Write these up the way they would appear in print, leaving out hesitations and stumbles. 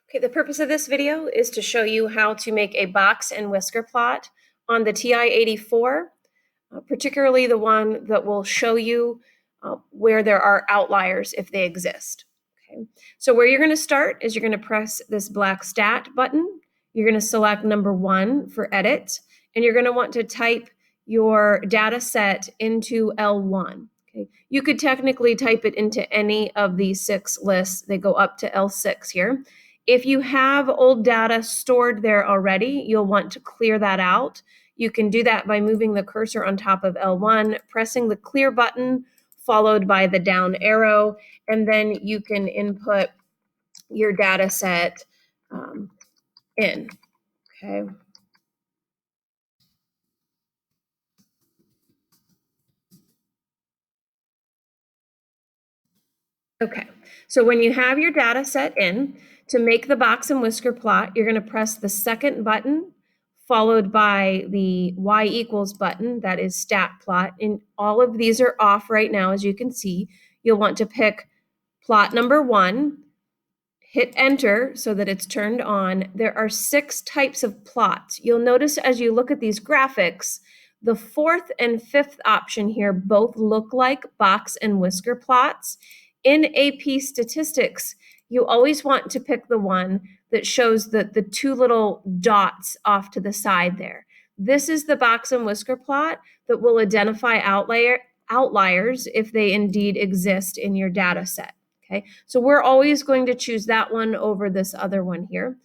Okay, the purpose of this video is to show you how to make a box and whisker plot on the TI-84, particularly the one that will show you where there are outliers if they exist. Okay, so where you're going to start is you're going to press this black stat button. You're going to select number 1 for edit, and you're going to want to type your data set into L1. Okay, you could technically type it into any of these 6 lists. They go up to L6 here. If you have old data stored there already, you'll want to clear that out. You can do that by moving the cursor on top of L1, pressing the clear button, followed by the down arrow, and then you can input your data set in. Okay. Okay, so when you have your data set in, to make the box and whisker plot, you're going to press the second button, followed by the Y equals button, that is stat plot. And all of these are off right now, as you can see. You'll want to pick plot number 1, hit enter so that it's turned on. There are 6 types of plots. You'll notice as you look at these graphics, the 4th and 5th option here both look like box and whisker plots. In AP statistics, you always want to pick the one that shows the 2 little dots off to the side there. This is the box and whisker plot that will identify outliers if they indeed exist in your data set. Okay, so we're always going to choose that one over this other one here.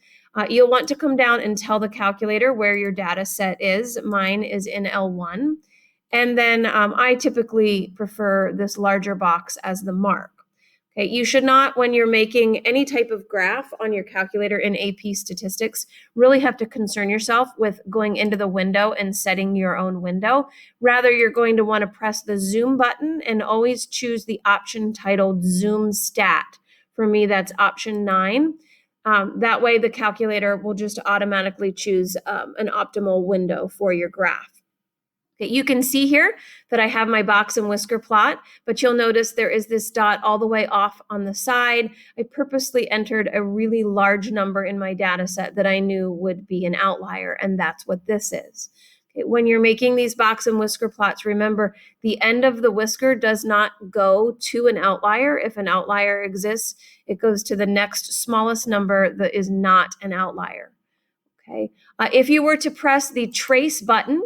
You'll want to come down and tell the calculator where your data set is. Mine is in L1. And then I typically prefer this larger box as the mark. Okay, you should not, when you're making any type of graph on your calculator in AP statistics, really have to concern yourself with going into the window and setting your own window. Rather, you're going to want to press the zoom button and always choose the option titled zoom stat. For me, that's option 9. That way, the calculator will just automatically choose an optimal window for your graph. Okay, you can see here that I have my box and whisker plot, but you'll notice there is this dot all the way off on the side. I purposely entered a really large number in my data set that I knew would be an outlier, and that's what this is. Okay, when you're making these box and whisker plots, remember the end of the whisker does not go to an outlier. If an outlier exists, it goes to the next smallest number that is not an outlier. Okay, if you were to press the trace button,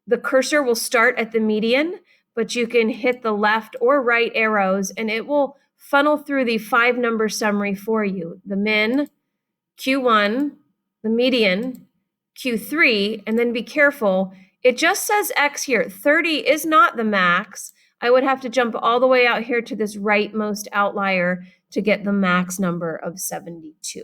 the cursor will start at the median, but you can hit the left or right arrows and it will funnel through the 5-number summary for you. The min, Q1, the median, Q3, and then be careful. It just says X here. 30 is not the max. I would have to jump all the way out here to this rightmost outlier to get the max number of 72.